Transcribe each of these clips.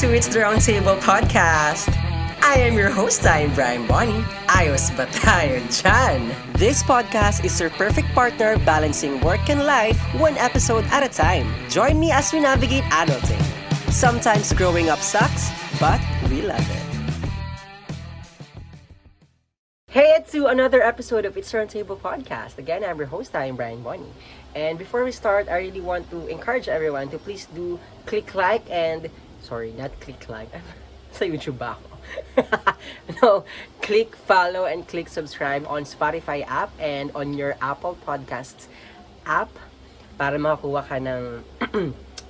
to It's the Roundtable Podcast. I am your host, I'm Brian Bonnie. Ayos ba tayo dyan? This podcast is your perfect partner balancing work and life one episode at a time. Join me as we navigate adulting. Sometimes growing up sucks, but we love it. Hey, it's to another episode of It's the Roundtable Podcast. Again, I'm your host, I'm Brian Bonnie. And before we start, I really want to encourage everyone to please do click like and... Sorry, not click like. Sa YouTube ba ako? No, click follow and click subscribe on Spotify app and on your Apple Podcasts app para makakuha ka ng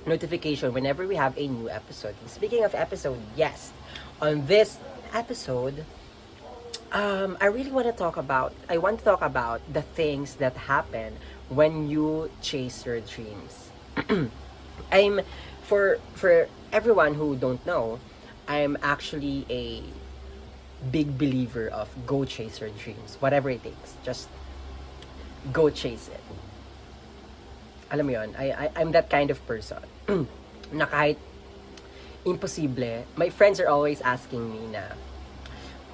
notification whenever we have a new episode. And speaking of episode, yes, on this episode, I want to talk about the things that happen when you chase your dreams. For everyone who don't know, I'm actually a big believer of go chase your dreams. Whatever it takes, just go chase it. Alam mo yun, I'm that kind of person. Na kahit imposible, my friends are always asking me na,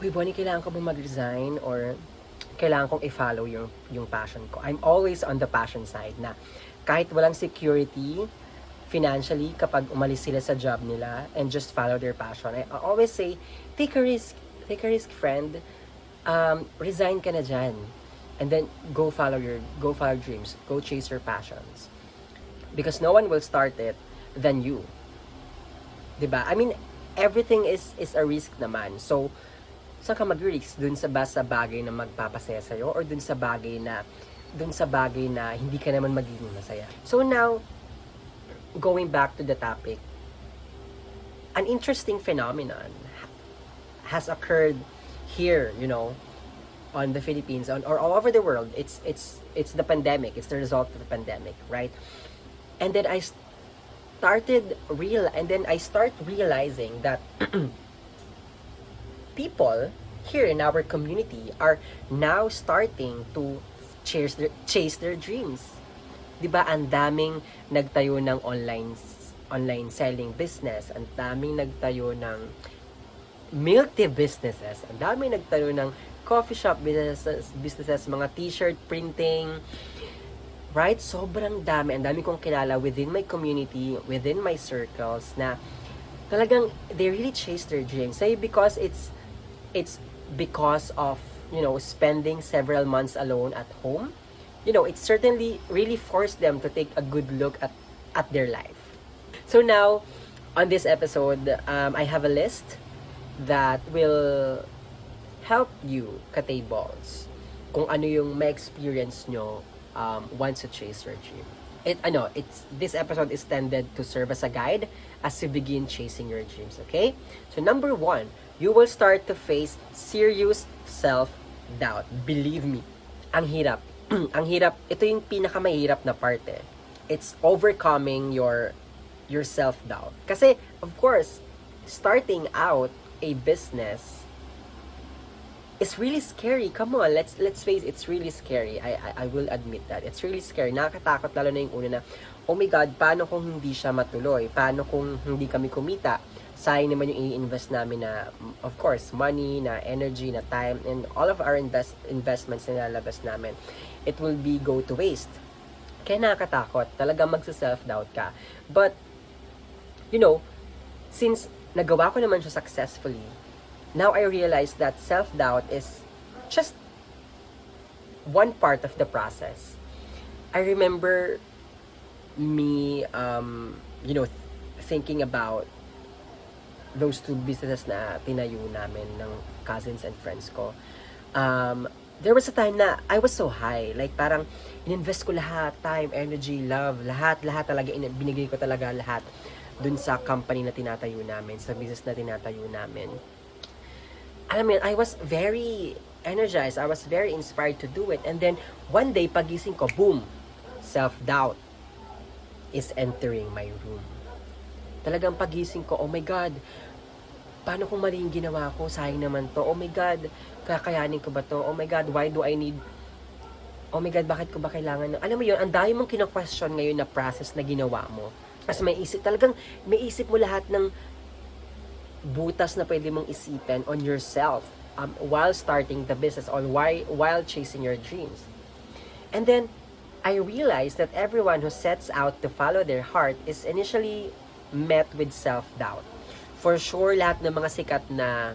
Uy, Bonnie, kailangan ko ba mag-resign or kailangan kong i-follow yung passion ko? I'm always on the passion side na kahit walang security financially kapag umalis sila sa job nila and just follow their passion. I always say, take a risk, friend. Resign ka na dyan. And then go follow your dreams. Go chase your passions. Because no one will start it than you. Diba? I mean, everything is a risk naman. So, saan ka mag-risk? Dun sa bagay na magpapasaya sa'yo or dun sa bagay na hindi ka naman magiging masaya. So now, going back to the topic, an interesting phenomenon has occurred here, on the Philippines or all over the world. It's the pandemic. It's the result of the pandemic, right? And then I start realizing that people here in our community are now starting to chase their dreams. 'Di ba? Ang daming nagtayo ng online selling business, ang daming nagtayo ng milk tea businesses, ang daming nagtayo ng coffee shop businesses, mga t-shirt printing, right? Sobrang dami. Ang dami kong kilala within my community, within my circles na talagang they really chase their dreams. Say because it's because of, spending several months alone at home. It certainly really forced them to take a good look at their life. So now, on this episode, I have a list that will help you katables kung ano yung ma-experience nyo once you chase your dream. This episode is intended to serve as a guide as you begin chasing your dreams, okay? So number 1, you will start to face serious self-doubt. Believe me, ang hirap. Ang hirap, ito yung pinakamahirap na part eh. It's overcoming your self-doubt. Kasi, of course, starting out a business is really scary. Come on, let's face it, it's really scary. I will admit that. It's really scary. Nakakatakot lalo na yung una na, oh my God, paano kung hindi siya matuloy? Paano kung hindi kami kumita? Sayang naman yung i-invest namin na, of course, money, na energy, na time, and all of our investments na nilalabas namin. It will be go to waste. Kaya nakakatakot. Talagang magsa-self-doubt ka. But, since nagawa ko naman siya successfully, now I realize that self-doubt is just one part of the process. I remember me, thinking about those 2 businesses na tinayo namin ng cousins and friends ko. There was a time na I was so high. Like, parang, ininvest ko lahat, time, energy, love, lahat talaga, binigay ko talaga lahat dun sa company na tinatayo namin, sa business na tinatayo namin. Alam mo, I was very energized. I was very inspired to do it. And then, one day, pagising ko, boom! Self-doubt is entering my room. Talagang pagising ko, oh my God, paano kung mali yung ginawa ko? Sayang naman to. Oh my God, kakayanin ko ba to? Oh my God, why do I need... Oh my God, bakit ko ba kailangan... Alam mo yun, ang dami mong kino-question ngayon na process na ginawa mo. As may isip mo lahat ng butas na pwede mong isipin on yourself while starting the business or while chasing your dreams. And then, I realized that everyone who sets out to follow their heart is initially met with self-doubt. For sure, lahat ng mga sikat na,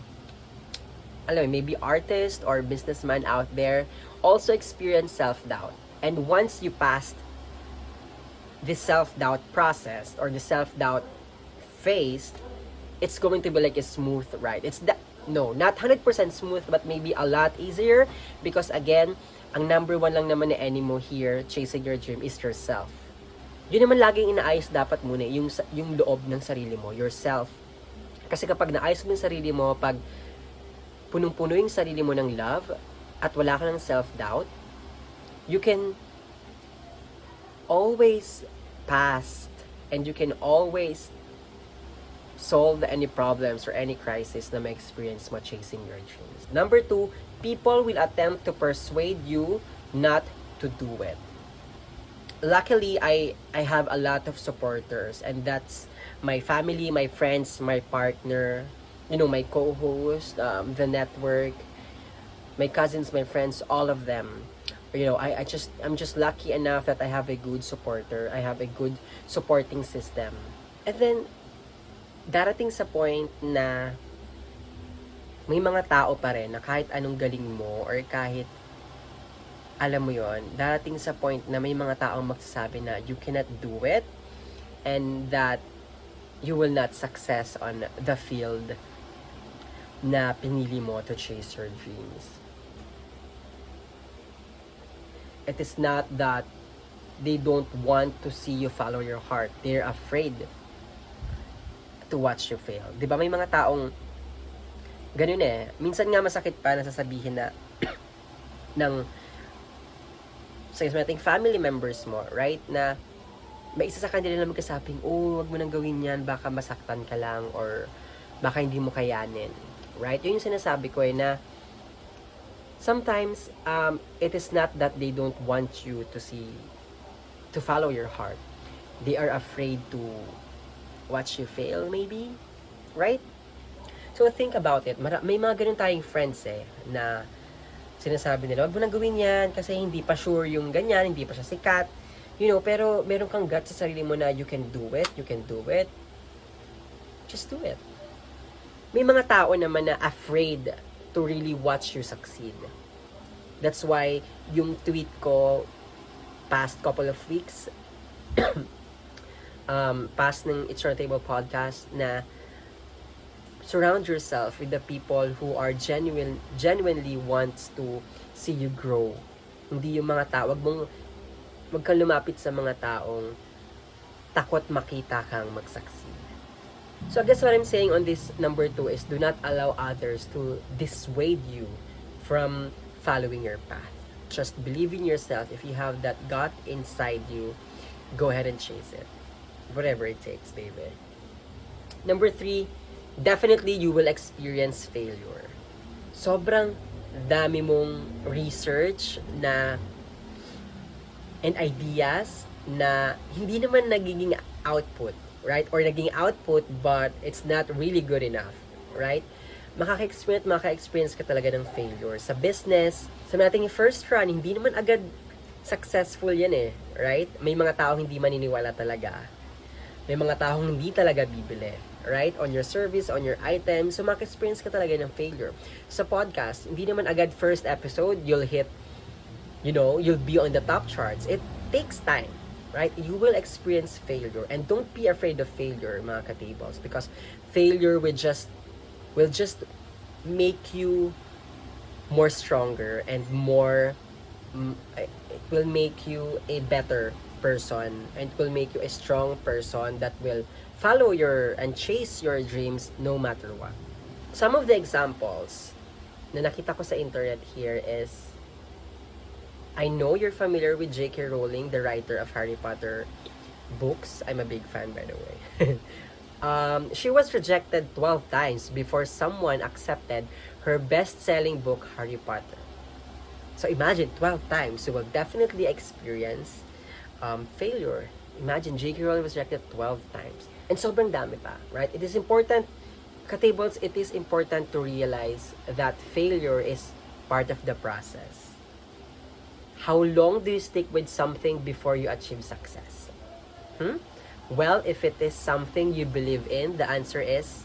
maybe artist or businessman out there also experience self-doubt. And once you passed the self-doubt process or the self-doubt phase, it's going to be like a smooth ride. Not 100% smooth, but maybe a lot easier because again, ang number one lang naman ni Enemy here, chasing your dream, is yourself. Yun naman laging inaayos dapat muna, yung loob ng sarili mo, yourself. Kasi kapag naayos mo yung sarili mo, pag punong-puno yung sarili mo ng love, at wala ka ng self-doubt, you can always pass, and you can always solve any problems or any crisis na may experience mo chasing your dreams. Number 2, people will attempt to persuade you not to do it. Luckily, I have a lot of supporters, and that's my family, my friends, my partner, my co-host, the network, my cousins, my friends, all of them. I'm just lucky enough that I have a good supporter. I have a good supporting system. And then, darating sa point na may mga tao pa rin na kahit anong galing mo or kahit alam mo yon, darating sa point na may mga taong magsasabi na you cannot do it and that you will not success on the field na pinili mo to chase your dreams. It is not that they don't want to see you follow your heart. They're afraid to watch you fail. 'Di ba may mga taong ganun eh. Minsan nga masakit pa na sasabihin na ng sa ating family members mo, right? Na may isa sa kanila na magkasabing, wag mo nang gawin yan, baka masaktan ka lang or baka hindi mo kayanin. Right? Yun yung sinasabi ko na sometimes it is not that they don't want you to follow your heart. They are afraid to watch you fail maybe, right? So think about it. May mga ganun tayong friends na sinasabi nila, wag mo nang gawin yan kasi hindi pa sure yung ganyan, hindi pa siya sikat, pero meron kang gut sa sarili mo na you can do it, just do it. May mga tao naman na afraid to really watch you succeed. That's why yung tweet ko past couple of weeks past ng Roundtable Podcast na surround yourself with the people who are genuinely wants to see you grow. Hindi yung mga tao, wag kang lumapit sa mga taong takot makita kang mag-succeed. So I guess what I'm saying on this number 2 is do not allow others to dissuade you from following your path. Just believe in yourself. If you have that gut inside you, go ahead and chase it. Whatever it takes, baby. Number 3, definitely you will experience failure. Sobrang dami mong research and ideas na hindi naman nagiging output, right? Or naging output but it's not really good enough, right? Maka-experience ka talaga ng failure. Sa business, sa ating first run, hindi naman agad successful yan right? May mga taong hindi maniniwala talaga. May mga taong hindi talaga bibili, right? On your service, on your item. So, maka-experience ka talaga ng failure. Sa podcast, hindi naman agad first episode, you'll hit, you'll be on the top charts. It takes time, right? You will experience failure. And don't be afraid of failure, mga ka-tables. Because failure will just make you more stronger and it will make you a better person and will make you a strong person that will follow and chase your dreams no matter what. Some of the examples na nakita ko sa internet here is, I know you're familiar with J.K. Rowling, the writer of Harry Potter books. I'm a big fan, by the way. She was rejected 12 times before someone accepted her best-selling book, Harry Potter. So imagine, 12 times. You will definitely experience failure. Imagine, J.K. Rowling was rejected 12 times. And sobrang dami pa, right? It is important Katables, it is important to realize that failure is part of the process. How long do you stick with something before you achieve success? Well, if it is something you believe in, the answer is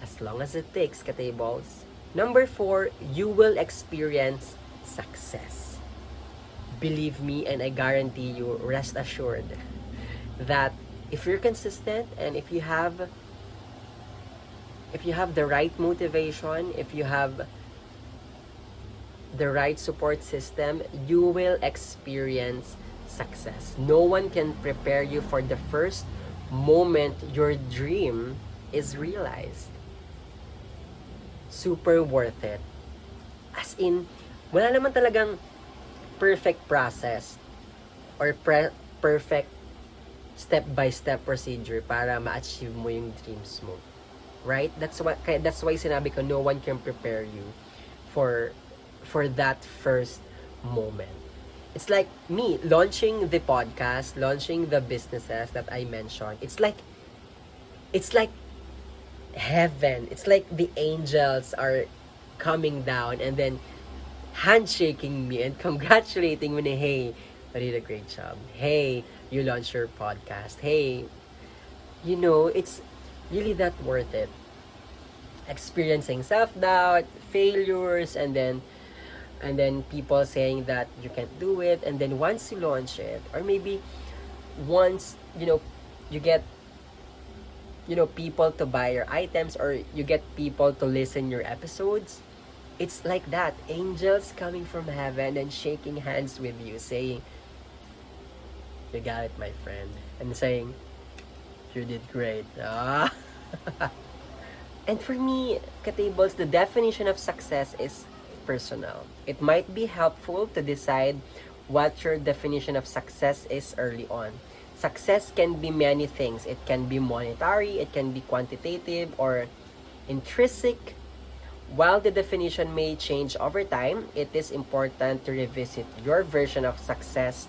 as long as it takes, Katables. Number 4, you will experience success. Believe me, and I guarantee you, rest assured, that if you're consistent and if you have the right motivation, if you have the right support system, you will experience success. No one can prepare you for the first moment your dream is realized. Super worth it. As in, wala naman talagang perfect process or perfect step-by-step procedure para ma-achieve mo yung dreams mo. Right? That's why sinabi ko, no one can prepare you for that first moment. It's like me launching the podcast, launching the businesses that I mentioned. It's like heaven. It's like the angels are coming down and then handshaking me and congratulating me. Hey, you did a great job. Hey, you launched your podcast. Hey, it's really that worth it. Experiencing self-doubt, failures, and then people saying that you can't do it, and then once you launch it, or maybe once you get people to buy your items, or you get people to listen your episodes, it's like that, angels coming from heaven and shaking hands with you, saying, "You got it, my friend," and saying, "You did great." And for me, Katables, the definition of success is personal. It might be helpful to decide what your definition of success is early on. Success can be many things. It can be monetary, it can be quantitative, or intrinsic. While the definition may change over time, it is important to revisit your version of success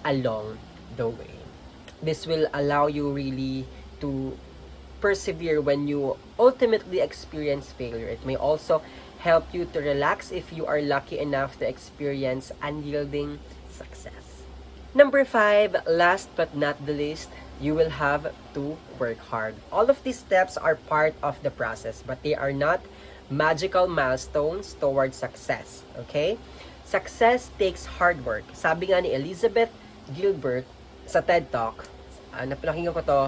along the way. This will allow you really to persevere when you ultimately experience failure. It may also help you to relax if you are lucky enough to experience unyielding success. Number 5, last but not the least, you will have to work hard. All of these steps are part of the process, but they are not magical milestones towards success. Okay? Success takes hard work. Sabi nga ni Elizabeth Gilbert sa TED Talk, napakinggan ko to,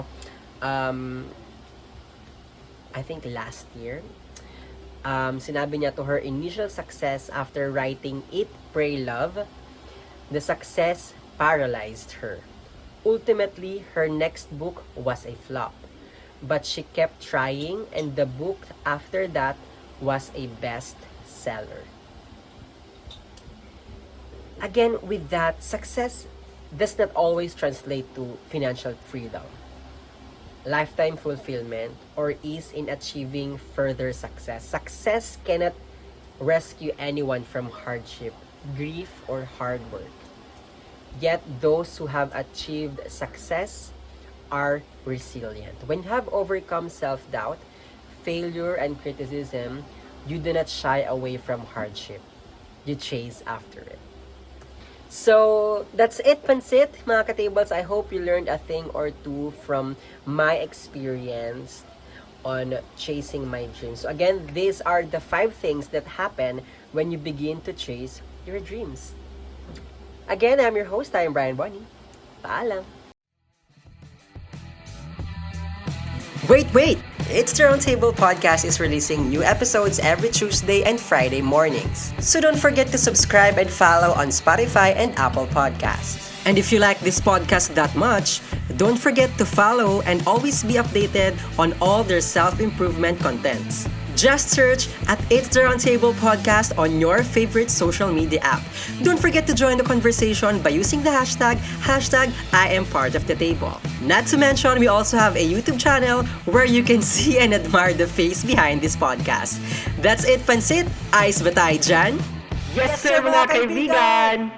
I think last year, sinabi niya to her initial success after writing Eat, Pray, Love, the success paralyzed her. Ultimately, her next book was a flop. But she kept trying, and the book after that was a bestseller. Again, with that, success does not always translate to financial freedom, lifetime fulfillment, or ease in achieving further success. Success cannot rescue anyone from hardship, grief, or hard work. Yet those who have achieved success are resilient. When you have overcome self-doubt, failure, and criticism, you do not shy away from hardship. You chase after it. So, that's it, Pansit, mga Katables. I hope you learned a thing or two from my experience on chasing my dreams. So again, these are the 5 things that happen when you begin to chase your dreams. Again, I'm your host. I'm Brian Bonnie. Paalam. Wait! It's the Roundtable Podcast is releasing new episodes every Tuesday and Friday mornings. So don't forget to subscribe and follow on Spotify and Apple Podcasts. And if you like this podcast that much, don't forget to follow and always be updated on all their self-improvement contents. Just search at It's the Roundtable Podcast on your favorite social media app. Don't forget to join the conversation by using the hashtag I am part of the table. Not to mention, we also have a YouTube channel where you can see and admire the face behind this podcast. That's it, Pansit. Ayos ba tayo dyan? Yes, sir, mga kaibigan!